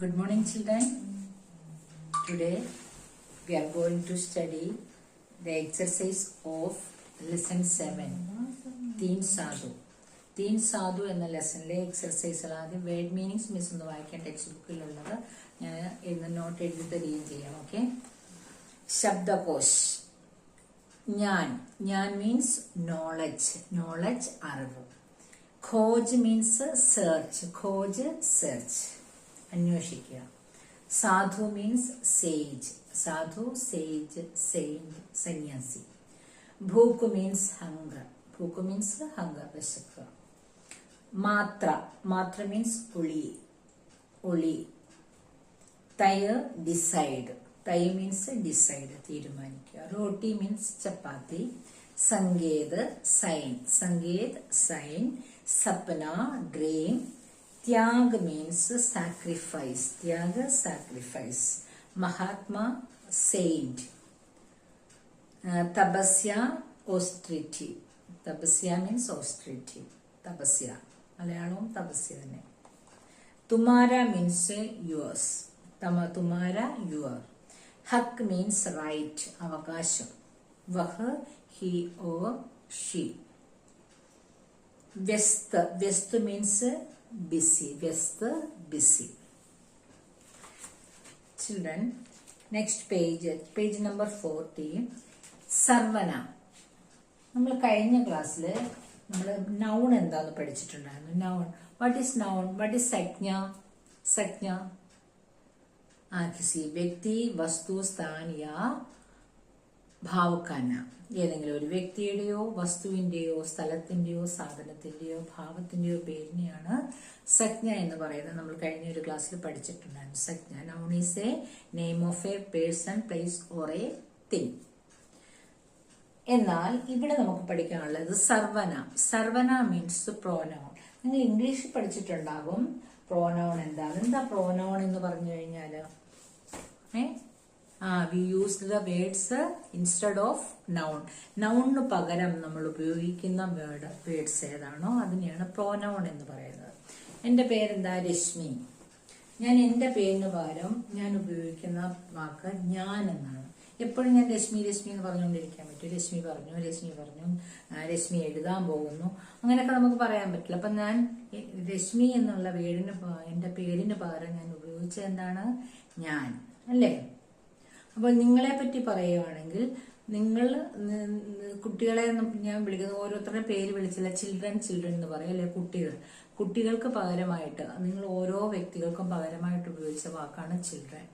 Good morning, children. Today we are going to study the exercise of lesson 7, Teen Sadhu. Teen Sadhu എന്ന ലെസണിലെ എക്സർസൈസുകൾ ആദ്യം word meanings miss ഒന്ന് വായിക്കാൻ text ബുക്കിലുള്ളത് ഞാൻ ഇന്ന് not എഴുതി തരികയും ചെയ്യാം. ഓക്കെ. ശബ്ദകോശ്. ഞാൻ മീൻസ് നോളജ് അറിവ്. ഖോജ് മീൻസ് സെർച്ച് അന്വേഷിക്കുക. സാധു മീൻസ് സേജ് സെയിന്റ് സന്യാസി. ഭൂക്ക് മീൻസ് ഹങ്കർ വിശക്കുക. മാത്ര മീൻസ് ഒളി. തയ് മീൻസ് ഡിസൈഡ് തീരുമാനിക്കുക. റോട്ടി മീൻസ് ചപ്പാത്തി. സങ്കേത് സൈൻ. സപ്ന ഡ്രീം. ത്യാഗ് മീൻസ് സാക്രിഫൈസ്. മഹാത്മാ സെയിന്റ്. തപസ്യ ഓസ്ട്രിറ്റി. Means austerity. തപസ്യ മലയാളവും തപസ്യ തന്നെ. തുമാര മീൻസ് യുവേഴ്സ്. യുവർ. ഹക്ക് മീൻസ് റൈറ്റ് അവകാശം. വഹ് ഹി ഓർ ഷീ. വ്യസ്ത് means busy. Children, next page number 40. സർവനാം. നമ്മൾ കഴിഞ്ഞ ക്ലാസ്സിൽ നമ്മൾ നൗൺ എന്താന്ന് പഠിച്ചിട്ടുണ്ടായിരുന്നു. Noun. What is noun? What is സജ്ഞ? किसी വ്യക്തി വസ്തു സ്ഥാൻ യാ ഭാവ് का नाम. ഏതെങ്കിലും ഒരു വ്യക്തിയുടെയോ വസ്തുവിന്റെയോ സ്ഥലത്തിന്റെയോ സാധനത്തിന്റെയോ ഭാവത്തിന്റെയോ പേരിനെയാണ് സജ്ഞ എന്ന് പറയുന്നത്. നമ്മൾ കഴിഞ്ഞ ഒരു ക്ലാസ്സിൽ പഠിച്ചിട്ടുണ്ടായിരുന്നു. സജ്ഞ. Noun is a name of a person, place or a thing. എന്നാൽ ഇവിടെ നമുക്ക് പഠിക്കാനുള്ളത് സർവനാം മീൻസ് പ്രോനൗൺ. നിങ്ങൾ ഇംഗ്ലീഷിൽ പഠിച്ചിട്ടുണ്ടാകും പ്രോനൗൺ എന്താ പ്രോനൗൺ എന്ന് പറഞ്ഞു കഴിഞ്ഞാല് we use the words instead of noun. നൗണിന് പകരം നമ്മൾ ഉപയോഗിക്കുന്ന വേർഡ്സ് ഏതാണോ അതിനെയാണ് പ്രോനൗൺ എന്ന് പറയുന്നത്. എന്റെ പേരെന്താ? രശ്മി. ഞാൻ എന്റെ പേരിന് പകരം ഞാൻ ഉപയോഗിക്കുന്ന വാക്ക് ഞാൻ എന്നാണ്. എപ്പോഴും ഞാൻ രശ്മി എന്ന് പറഞ്ഞുകൊണ്ടിരിക്കാൻ പറ്റും. രശ്മി പറഞ്ഞു, രശ്മി എഴുതാൻ പോകുന്നു, അങ്ങനെയൊക്കെ നമുക്ക് പറയാൻ പറ്റില്ല. അപ്പൊ ഞാൻ രശ്മി എന്നുള്ള എന്റെ പേരിന് പകരം ഞാൻ ഉപയോഗിച്ചത് എന്താണ്? ഞാൻ, അല്ലേ? അപ്പോൾ നിങ്ങളെ പറ്റി പറയുകയാണെങ്കിൽ നിങ്ങൾ കുട്ടികളെ ഞാൻ വിളിക്കുന്നത് ഓരോരുത്തരുടെ പേര് വിളിച്ചില്ല, ചിൽഡ്രൻ എന്ന് പറയും, അല്ലെ? കുട്ടികൾക്ക് പകരമായിട്ട് നിങ്ങൾ ഓരോ വ്യക്തികൾക്കും പകരമായിട്ട് ഉപയോഗിച്ച വാക്കാണ് ചിൽഡ്രൻ.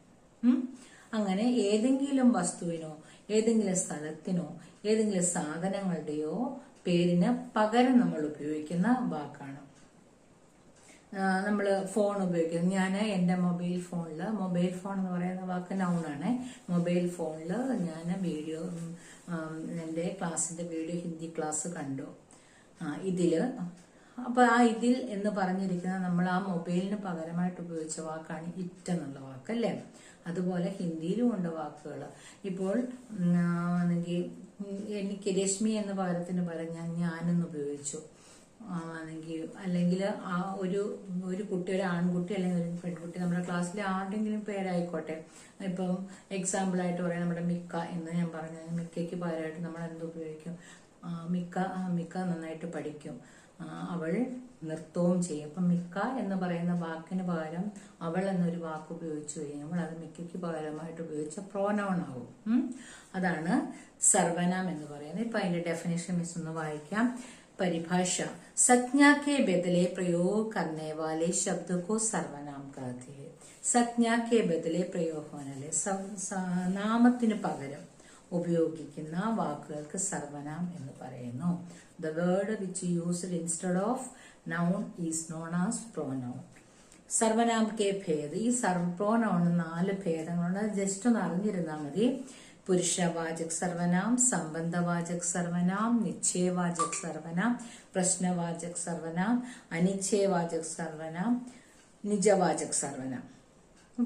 അങ്ങനെ ഏതെങ്കിലും വസ്തുവിനോ ഏതെങ്കിലും സ്ഥലത്തിനോ ഏതെങ്കിലും സാധനങ്ങളുടെയോ പേരിന് പകരം നമ്മൾ ഉപയോഗിക്കുന്ന വാക്കാണ്. നമ്മൾ ഫോൺ ഉപയോഗിക്കുന്നത്. ഞാൻ എൻ്റെ മൊബൈൽ ഫോൺ എന്ന് പറയുന്ന വാക്ക് നൗണാണ്. മൊബൈൽ ഫോണിൽ ഞാൻ എൻ്റെ ക്ലാസ്സിന്റെ വീഡിയോ ഹിന്ദി ക്ലാസ് കണ്ടു. അപ്പൊ ഇതിൽ എന്ന് പറഞ്ഞിരിക്കുന്ന നമ്മൾ ആ മൊബൈലിന് പകരമായിട്ട് ഉപയോഗിച്ച വാക്കാണ് ഇറ്റ് എന്നുള്ള വാക്ക്, അല്ലേ? അതുപോലെ ഹിന്ദിയിലും ഉണ്ട് വാക്കുകൾ. ഇപ്പോൾ എനിക്ക് രശ്മി എന്ന പകരത്തിന് പകരം ഞാനെന്ന് ഉപയോഗിച്ചു. അല്ലെങ്കിൽ ആ ഒരു കുട്ടി, ഒരു ആൺകുട്ടി അല്ലെങ്കിൽ ഒരു പെൺകുട്ടി, നമ്മുടെ ക്ലാസ്സിലെ ആരുടെങ്കിലും പേരായിക്കോട്ടെ. ഇപ്പം എക്സാമ്പിൾ ആയിട്ട് പറയാം, നമ്മുടെ മിക്ക എന്ന് ഞാൻ പറഞ്ഞു. മിക്കയ്ക്ക് പകരമായിട്ട് നമ്മൾ എന്ത് ഉപയോഗിക്കും? മിക്ക നന്നായിട്ട് പഠിക്കും, അവൾ നൃത്തവും ചെയ്യും. അപ്പം മിക്ക എന്ന് പറയുന്ന വാക്കിന് പകരം അവൾ എന്നൊരു വാക്ക് ഉപയോഗിച്ചു കഴിയുമ്പോൾ അത് മിക്കയ്ക്ക് പകരമായിട്ട് ഉപയോഗിച്ച പ്രോനൗൺ ആവും. അതാണ് സർവനാം എന്ന് പറയുന്നത്. ഇപ്പൊ അതിന്റെ ഡെഫിനേഷൻ മിസ് ഒന്ന് വായിക്കാം. परिभाषा. संज्ञा के बदले प्रयोग करने वाले शब्द को सर्वनाम कहते हैं. संज्ञा के बदले प्रयोग होने നാമത്തിന് പകരം ഉപയോഗിക്കുന്ന വാക്കുകൾക്ക് സർവനാം എന്ന് പറയുന്നു. The word which used instead of noun is known as pronoun. സർവനാം കെ ഭേദ. ഈ പ്രോനൗണിന് 4 ഭേദങ്ങളുണ്ട്. ജസ്റ്റ് ഒന്ന് അറിഞ്ഞിരുന്നാൽ മതി. പുരുഷവാചക് സർവനാം, സംബന്ധവാചക് സർവനാം, നിശ്ചയവാചക് സർവനാം, പ്രശ്നവാചക് സർവനാം, അനിശ്ചയവാചക് സർവനാം, നിജവാചക് സർവനാം.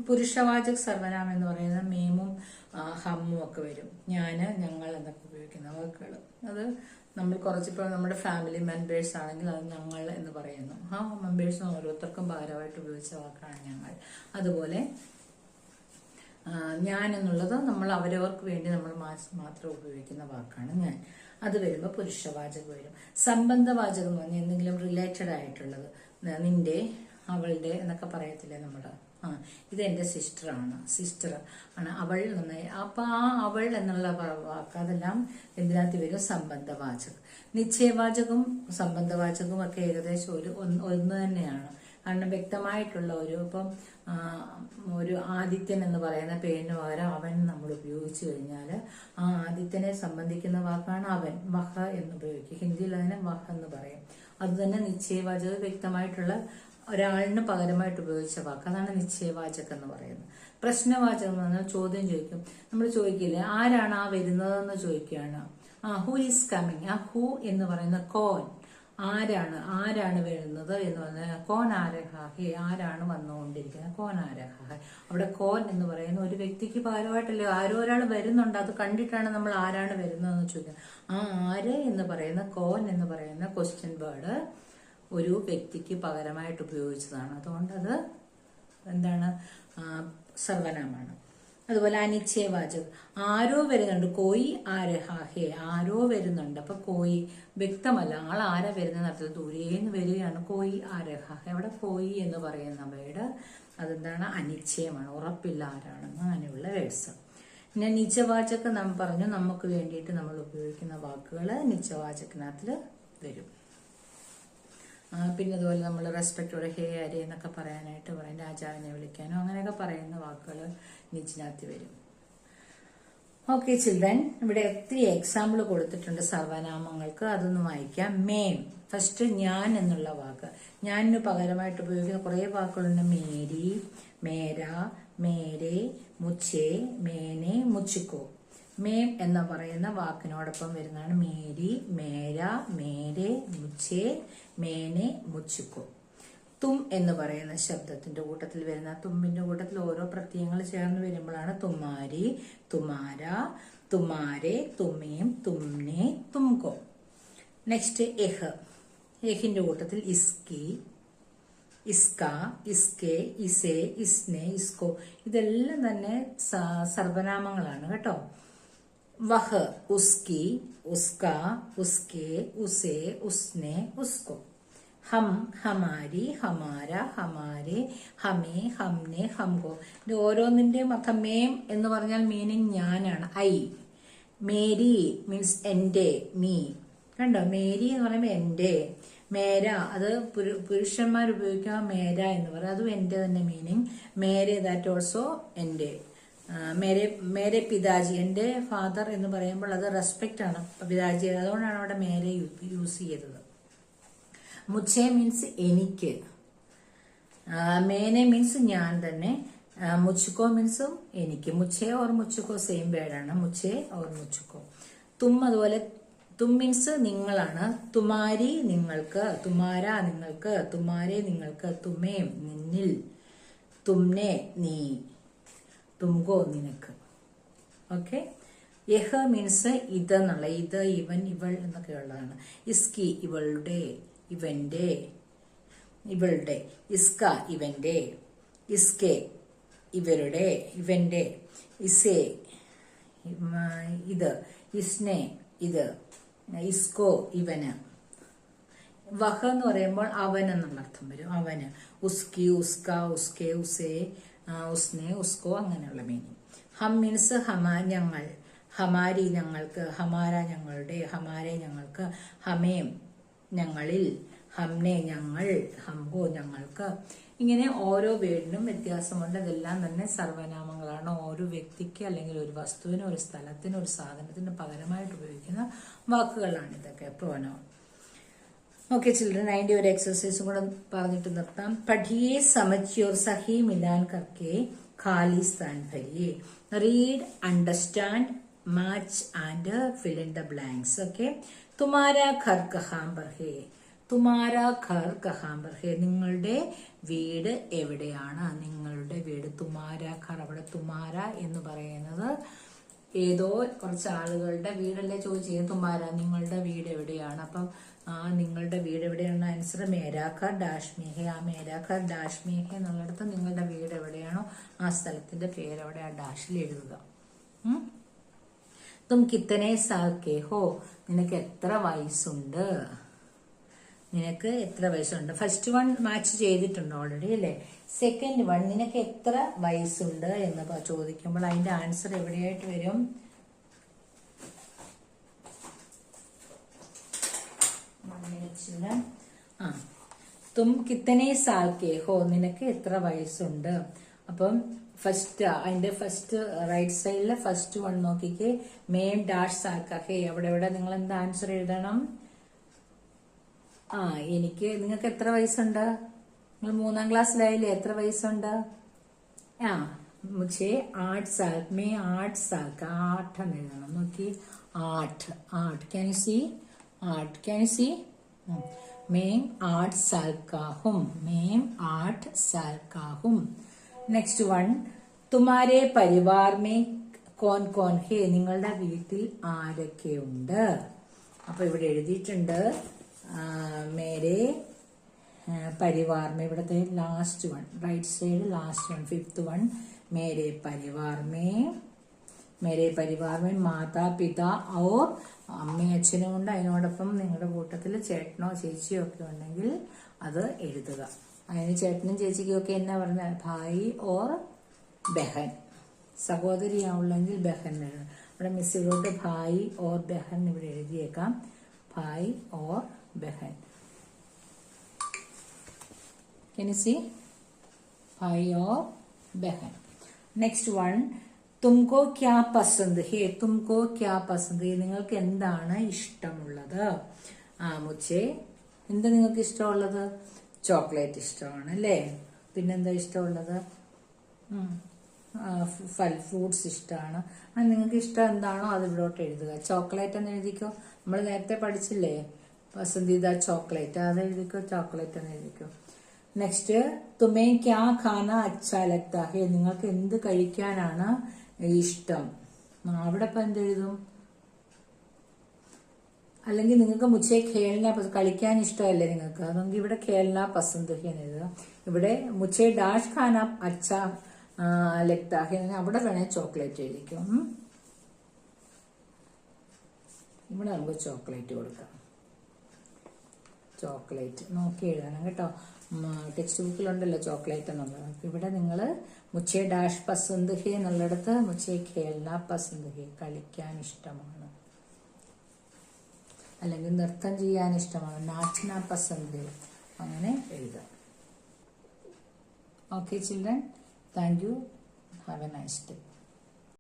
പുരുഷവാചക സർവനാമം എന്ന് പറയുന്നത് മേമും ഹമ്മും ഒക്കെ വരും. ഞാന്, ഞങ്ങൾ എന്നൊക്കെ ഉപയോഗിക്കുന്ന വാക്കുകൾ. അത് നമ്മൾ കുറച്ചിപ്പോൾ നമ്മുടെ ഫാമിലി മെമ്പേഴ്സ് ആണെങ്കിൽ അത് ഞങ്ങൾ എന്ന് പറയുന്നു. ആ മെമ്പേഴ്സിന് ഓരോരുത്തർക്കും ഭാരമായിട്ട് ഉപയോഗിച്ച വാക്കാണ് ഞങ്ങൾ. അതുപോലെ ഞാൻ എന്നുള്ളത് നമ്മൾ അവരവർക്ക് വേണ്ടി നമ്മൾ മാത്രം ഉപയോഗിക്കുന്ന വാക്കാണ് ഞാൻ. അത് വരുമ്പോൾ പുരുഷവാചകം വരും. സംബന്ധവാചകം എന്ന് പറഞ്ഞാൽ എന്തെങ്കിലും റിലേറ്റഡ് ആയിട്ടുള്ളത്, നിന്റെ, അവളുടെ എന്നൊക്കെ പറയത്തില്ലേ നമ്മൾ. ഇത് എന്റെ സിസ്റ്റർ ആണ്, അവൾ നന്നായി. അപ്പൊ ആ അവൾ എന്നുള്ള വാക്ക് അതെല്ലാം എന്തിനകത്ത് വരും? സംബന്ധവാചകം. നിശ്ചയവാചകവും സംബന്ധവാചകവും ഒക്കെ ഏകദേശം ഒന്ന് തന്നെയാണ്. കാരണം വ്യക്തമായിട്ടുള്ള ഇപ്പം ഒരു ആദിത്യൻ എന്ന് പറയുന്ന പേരിന് പകരം അവൻ നമ്മൾ ഉപയോഗിച്ചു കഴിഞ്ഞാൽ ആ ആദിത്യനെ സംബന്ധിക്കുന്ന വാക്കാണ് അവൻ. വഹ എന്ന് ഉപയോഗിക്കും. ഹിന്ദിയിൽ അതിനെ വഹ എന്ന് പറയും. അത് തന്നെ നിശ്ചയവാചകം വ്യക്തമായിട്ടുള്ള ഒരാളിന് പകരമായിട്ട് ഉപയോഗിച്ച വാക്ക്. അതാണ് നിശ്ചയവാചകം എന്ന് പറയുന്നത്. പ്രശ്നവാചകം എന്ന് പറഞ്ഞാൽ ചോദ്യം ചോദിക്കും. നമ്മൾ ചോദിക്കില്ലേ ആരാണ് ആ വരുന്നതെന്ന് ചോദിക്കുകയാണ്. Who is coming. ആ ഹു എന്ന് പറയുന്ന കോൻ, ആരാണ് വരുന്നത് എന്ന് പറഞ്ഞാൽ കോൻ ആരഹാഹെ, ആരാണ് വന്നുകൊണ്ടിരിക്കുന്നത്, കോൻ ആരഹാഹെ. അവിടെ കോൻ എന്ന് പറയുന്ന ഒരു വ്യക്തിക്ക് പകരമായിട്ടല്ലേ, ആരോ ഒരാൾ വരുന്നുണ്ട്, അത് കണ്ടിട്ടാണ് നമ്മൾ ആരാണ് വരുന്നതെന്ന് ചോദിക്കുന്നത്. ആ ആര് എന്ന് പറയുന്ന കോൻ എന്ന് പറയുന്ന ക്വസ്റ്റ്യൻ വേർഡ് ഒരു വ്യക്തിക്ക് പകരമായിട്ട് ഉപയോഗിച്ചതാണ്. അതുകൊണ്ട് അത് എന്താണ്? സർവനാമാണ്. അതുപോലെ അനിശ്ചയവാചകം, ആരോ വരുന്നുണ്ട്. കോയി ആരഹാഹേ, ആരോ വരുന്നുണ്ട്. അപ്പൊ കോയി വ്യക്തമല്ല, ആൾ ആരാ വരുന്ന അർത്ഥത്തിൽ ദൂരേന്ന് വരികയാണ്. കോയി ആരഹാഹെ. അവിടെ കോയി എന്ന് പറയുന്ന വേർഡ് അതെന്താണ്? അനിശ്ചയമാണ്, ഉറപ്പില്ല ആരാണെന്ന്. അങ്ങനെയുള്ള വേർഡ്സ്. പിന്നെ നിജവാചകം നാം പറഞ്ഞു, നമുക്ക് വേണ്ടിയിട്ട് നമ്മൾ ഉപയോഗിക്കുന്ന വാക്കുകൾ നിജവാചകത്തിനകത്തിൽ വരും. പിന്നെ അതുപോലെ നമ്മൾ റെസ്പെക്റ്റോടെ ഹേ അരെ എന്നൊക്കെ പറയാനായിട്ട് പറയും. രാജാവിനെ വിളിക്കാനോ അങ്ങനെയൊക്കെ പറയുന്ന വാക്കുകൾ നിജിനകത്ത് വരും. ഓക്കെ ചിൽഡ്രൻ, ഇവിടെ ഒത്തിരി എക്സാമ്പിൾ കൊടുത്തിട്ടുണ്ട് സർവനാമങ്ങൾക്ക്. അതൊന്ന് വായിക്കാം. മേം, ഫസ്റ്റ് ഞാൻ എന്നുള്ള വാക്ക്. ഞാനിന് പകരമായിട്ട് ഉപയോഗിക്കുന്ന കുറേ വാക്കുകളുണ്ട്. മേരി, മേര, മേരെ, മുച്ചേ, മേനെ, മുച്ചിക്കോ. മേം എന്ന് പറയുന്ന വാക്കിനോടൊപ്പം വരുന്നതാണ് മേരി, മേര, മേരെ, മുച്ചേ, മേനെ, മുച്ചിക്കോ. തും എന്ന് പറയുന്ന ശബ്ദത്തിന്റെ കൂട്ടത്തിൽ വരുന്ന തുമ്പിന്റെ കൂട്ടത്തിൽ ഓരോ പ്രത്യയങ്ങൾ ചേർന്ന് വരുമ്പോഴാണ് തുമാരി, തുമാര, തുമാരെ, തുമേം, തുമ്നെ, തുംകോ. നെക്സ്റ്റ് എഹ്. എഹിന്റെ കൂട്ടത്തിൽ ഇസ്കി, ഇസ്ക, ഇസ്കെ, ഇസെ, ഇസ്നെ, ഇസ്കോ. ഇതെല്ലാം തന്നെ സർവനാമങ്ങളാണ് കേട്ടോ. വഹ്, ഉസ്കി, ഉസ്ക, ഉസ്കെ, ഉസെ, ഉസ്നെ, ഉസ്കോ. ഹം, ഹമാരി, ഹമാര, ഹമാരെ, ഹമേ, ഹംനെ, ഹംകോ. ഇത് ഓരോന്നിന്റെയും അർത്ഥം. മേം എന്ന് പറഞ്ഞാൽ മീനിങ് ഞാനാണ്, ഐ. മേരി മീൻസ് എന്റെ, മീ. കണ്ടോ, മേരി എന്ന് പറയുമ്പോൾ എന്റെ. മേര, അത് പുരുഷന്മാർ ഉപയോഗിക്കുക മേര എന്ന് പറയും. അതും എന്റെ തന്നെ മീനിങ്. മേരെ, ദാറ്റ് ഓൾസോ എന്റെ. മേരെ പിതാജി, എന്റെ ഫാദർ എന്ന് പറയുമ്പോൾ അത് റെസ്പെക്റ്റ് ആണ്, പിതാജി. അതുകൊണ്ടാണ് അവിടെ മേരെ യൂസ് ചെയ്തത്. മുച്ചേ മീൻസ് എനിക്ക്. മേനെ മീൻസ് ഞാൻ തന്നെ. മുച്ചുക്കോ മീൻസും എനിക്ക്. മുച്ചേ ഓർ മുച്ചുക്കോ സെയിം വേർഡാണ്. മുച്ചേ ഓർ മുച്ചുക്കോ. തും അതുപോലെ. തും മീൻസ് നിങ്ങളാണ്. തുമാരി നിങ്ങൾക്ക്, തുമാര നിങ്ങൾക്ക്, തുമാരെ നിങ്ങൾക്ക്, തുമേം നിന്നിൽ, തുമ്നെ നീ, തുംകോ നിനക്ക്. ഓക്കെ. യഹ് മീൻസ് ഇതെന്നുള്ള, ഇത്, ഇവൻ, ഇവൾ എന്നൊക്കെ ഉള്ളതാണ്. ഇസ്കി ഇവളുടെ, ഇവന്റെ, ഇവളുടെ. ഇസ്ക ഇവന്റെ, ഇസ്കെ ഇവരുടെ, ഇവന്റെ. ഇസെ ഇത്, ഇസ്നെ ഇത്, ഇസ്കോ ഇവന്. വഹ എന്ന് പറയുമ്പോൾ അവൻ എന്നുള്ള അർത്ഥം വരും. അവന്. ഉസ്കി, ഉസ്ക, ഉസ്കെ, ഉസേ, ഉസ്നെ, ഉസ്കോ അങ്ങനെയുള്ള മീനിങ്. ഹം മീൻസ് ഞങ്ങൾ. ഹമാരി ഞങ്ങൾക്ക്, ഹമാര ഞങ്ങളുടെ, ഹമാരെ ഞങ്ങൾക്ക്, ഹമേം ഞങ്ങളിൽ, ഹംനെ ഞങ്ങൾ, ഹംകോ ഞങ്ങൾക്ക്. ഇങ്ങനെ ഓരോ വേർഡിനും വ്യത്യാസമുണ്ട്. ഇതെല്ലാം തന്നെ സർവനാമങ്ങളാണ്. ഓരോ വ്യക്തിക്ക് അല്ലെങ്കിൽ ഒരു വസ്തുവിന്, ഒരു സ്ഥലത്തിന്, ഒരു സാധനത്തിന് പകരമായിട്ട് ഉപയോഗിക്കുന്ന വാക്കുകളാണ് ഇതൊക്കെ പ്രോനൗൺ. ഓക്കെ ചിൽഡ്രൻ, അതിന്റെ ഒരു എക്സസൈസും കൂടെ പറഞ്ഞിട്ട് നിർത്താം. പഠിയെ സമജ്യോർ സഹി മിലാൻ കർക്കെ ഖാലി സ്ഥാൻ ഭരിയെ. Read, understand, match and fill in the blanks. Okay. തുമാര ഘർ കഹാം പർ ഹേ. തുമാര ഘർ കഹാം പർ ഹേ. നിങ്ങളുടെ വീട് എവിടെയാണ്? നിങ്ങളുടെ വീട്. തുമാര ഘർ. അവിടെ തുമാര എന്ന് പറയുന്നത് ഏതോ കുറച്ച് ആളുകളുടെ വീടല്ലേ ചോദിച്ചത്. തുമാര നിങ്ങളുടെ വീട് എവിടെയാണ്? അപ്പം നിങ്ങളുടെ വീട് എവിടെയാണ് ആൻസർ മേരാ ഘർ ഡാഷ് മേ ഹെ. ആ മേരാ ഘർ ഡാഷ് മേ ഹെ എന്നുള്ളിടത്ത് നിങ്ങളുടെ വീട് എവിടെയാണോ ആ സ്ഥലത്തിന്റെ പേര് അവിടെ ആ ഡാഷിൽ എഴുതുക. തും കിത്തനെ സാൽ കെ ഹോ. നിനക്ക് എത്ര വയസ്സുണ്ട്? നിനക്ക് എത്ര വയസ്സുണ്ട്? ഫസ്റ്റ് വൺ മാച്ച് ചെയ്തിട്ടുണ്ട് ഓൾറെഡി അല്ലേ. സെക്കൻഡ് വൺ നിനക്ക് എത്ര വയസ്സുണ്ട് എന്ന് ചോദിക്കുമ്പോൾ അതിന്റെ ആൻസർ എവിടെയായിട്ട് വരും? തും കിത്തനെ സാൽ കെ ഹോ. നിനക്ക് എത്ര വയസ്സുണ്ട്? അപ്പം ഫസ്റ്റ് അതിന്റെ ഫസ്റ്റ് റൈറ്റ് സൈഡിലെ ഫസ്റ്റ് വൺ നോക്കിക്കേ. മേം ഡാഷ് സാൽ കാ ഹേ. അവിടെ നിങ്ങൾ എന്താ ആൻസർ എഴുതണം? നിങ്ങൾക്ക് എത്ര വയസ്സുണ്ട്? നിങ്ങൾ 3ാം ക്ലാസ്സിലായില്ലേ? എത്ര വയസ്സുണ്ട്? മുझे 8 साल. मैं 8 साल का. 8 എന്ന് എഴുതണം. നോക്കി 8. Can you see? 8. Can you see? मैं 8 साल का हूँ. मैं 8 साल का हूँ. Next one. तुम्हारे परिवार में कौन कौन है? നിങ്ങളുടെ വീട്ടിൽ ആരൊക്കെയുണ്ട്? അപ്പൊ ഇവിടെ എഴുതിയിട്ടുണ്ട് മേരെ പരിവാർ में. ഇവിടുത്തെ last one right side last one fifth one. മേരെ പരിവാർ में മാതാ പിതാ ഓർ അമ്മയും അച്ഛനും ഉണ്ട്. അതിനോടൊപ്പം നിങ്ങളുടെ കൂട്ടത്തിൽ ചേട്ടനോ ചേച്ചിയോ ഒക്കെ ഉണ്ടെങ്കിൽ അത് എഴുതുക. അതിന് ചേട്ടനും ചേച്ചിക്കും ഒക്കെ എന്നാ പറഞ്ഞാൽ ഭായി ഓർ ബഹൻ. സഹോദരിയാവുള്ളെങ്കിൽ ബഹൻ എഴുതണം. ഇവിടെ മിസ്സിലോട്ട് ഭായി ഓർ ബഹൻ ഇവിടെ എഴുതിയേക്കാം. ഭായി ഓർ ബഹൻ. Can you see? भाई और बहन. Next one. तुमको क्या पसंद है? तुमको क्या पसंद है? നിങ്ങൾക്ക് എന്താണ് ഇഷ്ടമുള്ളത്? മുझे എന്താ നിങ്ങൾക്ക് ഇഷ്ടമുള്ളത്? ചോക്ലേറ്റ് ഇഷ്ടമാണ് അല്ലേ. പിന്നെന്താ ഇഷ്ടമുള്ളത്? ഫ്രൂട്ട്സ് ഇഷ്ടമാണ്. നിങ്ങൾക്ക് ഇഷ്ടം എന്താണോ അത് ഇവിടോട്ട് എഴുതുക. ചോക്ലേറ്റ് എന്ന് എഴുതിക്കോ. നമ്മൾ നേരത്തെ പഠിച്ചില്ലേ പസന്ദീദ ചോക്ലേറ്റ്, അത് എഴുതിക്കോ. ചോക്ലേറ്റ് എന്ന് എഴുതിക്കോ. നെക്സ്റ്റ്. തുമേ ക്യാ ഖാന അച്ഛാ ലഗ്താ ഹേ. നിങ്ങൾക്ക് എന്ത് കഴിക്കാനാണ് ഇഷ്ടം? അവിടെ ഇപ്പൊ എന്തെഴുതും? അല്ലെങ്കിൽ നിങ്ങൾക്ക് മുझे ഖേൽന കളിക്കാൻ ഇഷ്ടമല്ലേ നിങ്ങൾക്ക്? അതെങ്കിൽ ഇവിടെ ഖേൽന പസന്ത് ഹേ എന്ന് എഴുതുക. ഇവിടെ മുझे ഡാഷ് ഖാന അച്ഛാ ലഗ്താ ഹേ. അവിടെ വേണേ ചോക്ലേറ്റ് എഴുതിക്കും. ഇവിടെ നമുക്ക് ചോക്ലേറ്റ് കൊടുക്കാം. ചോക്ലേറ്റ് നോക്കി എഴുതണം കേട്ടോ. ടെക്സ്റ്റ് ബുക്കിലുണ്ടല്ലോ ചോക്ലേറ്റ് എന്നുള്ളത്. ഇവിടെ നിങ്ങൾ മുझे ഡാഷ് പസന്ത് ഹേ എന്നുള്ളിടത്ത് മുझे ഖേൽന പസന്ത് ഹേ. കളിക്കാൻ ഇഷ്ടമാണ് അല്ലെങ്കിൽ നൃത്തം ചെയ്യാൻ ഇഷ്ടമാണ്. നാച്ന പസന്ത് ഹേ. അങ്ങനെ എഴുതാം. Okay children, thank you. Have A nice day.